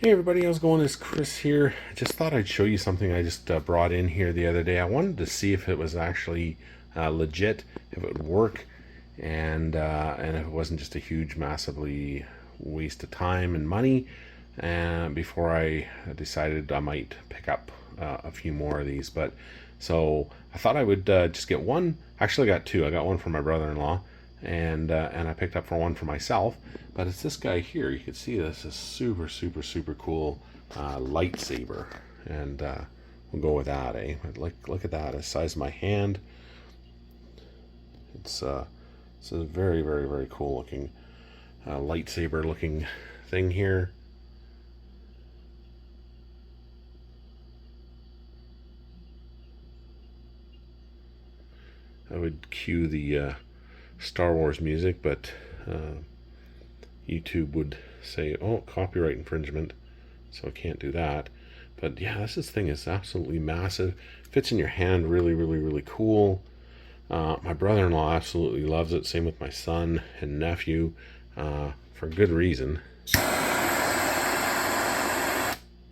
Hey everybody, how's it going? It's Chris here. I just thought I'd show you something I just brought in here the other day. I wanted to see if it was actually legit, if it would work, and if it wasn't just a huge, massively waste of time and money. And before I decided I might pick up a few more of these, so I thought I would just get one. Actually, I got two. I got one for my brother-in-law, and I picked up for one for myself. But it's this guy here. You can see this is super cool lightsaber, and we'll go with that, eh? Look at that, the size of my hand. It's a very cool looking lightsaber looking thing here. I would cue the Star Wars music, but YouTube would say, oh, copyright infringement, so I can't do that. But yeah, this thing is absolutely massive. Fits in your hand really cool. My brother-in-law absolutely loves it. Same with my son and nephew, for good reason.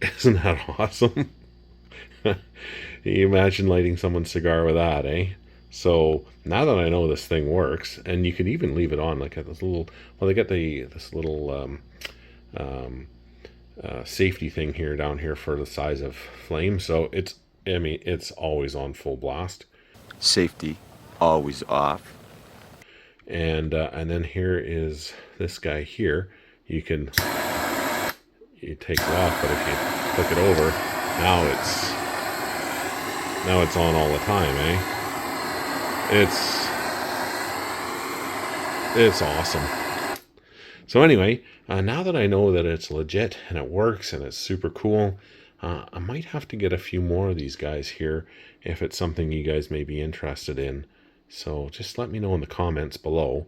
Isn't that awesome? You imagine lighting someone's cigar with that, eh? So now that I know this thing works, and you can even leave it on, like at this little, well, they got this little safety thing here down here for the size of flame. So it's always on full blast. Safety always off. And then here is this guy here. You take it off, but if you flick it over, now it's on all the time, eh? It's awesome. So anyway, now that I know that it's legit and it works and it's super cool, I might have to get a few more of these guys here if it's something you guys may be interested in. So just let me know in the comments below.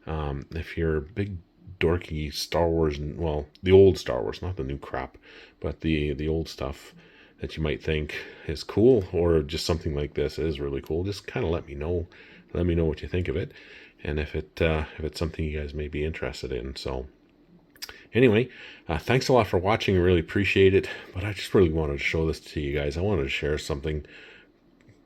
If you're a big dorky Star Wars, well, the old Star Wars, not the new crap, but the old stuff that you might think is cool, or just something like this is really cool, just kind of let me know what you think of it, and if it's something you guys may be interested in. So anyway, thanks a lot for watching. I really appreciate it, but I just really wanted to show this to you guys. I wanted to share something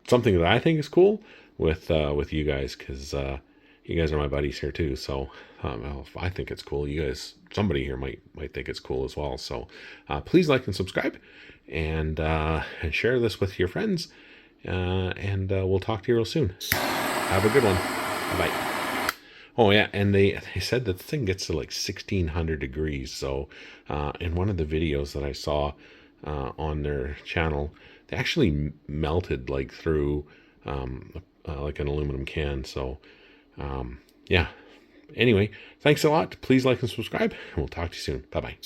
that I think is cool with you guys, because you guys are my buddies here too. So well, if I think it's cool, you guys, somebody here might think it's cool as well. So please like and subscribe, and share this with your friends, and we'll talk to you real soon. Have a good one. Bye. Oh yeah, and they said that the thing gets to like 1600 degrees. So in one of the videos that I saw on their channel, they actually melted like through like an aluminum can. So yeah, anyway, thanks a lot. Please like and subscribe, and we'll talk to you soon. Bye bye.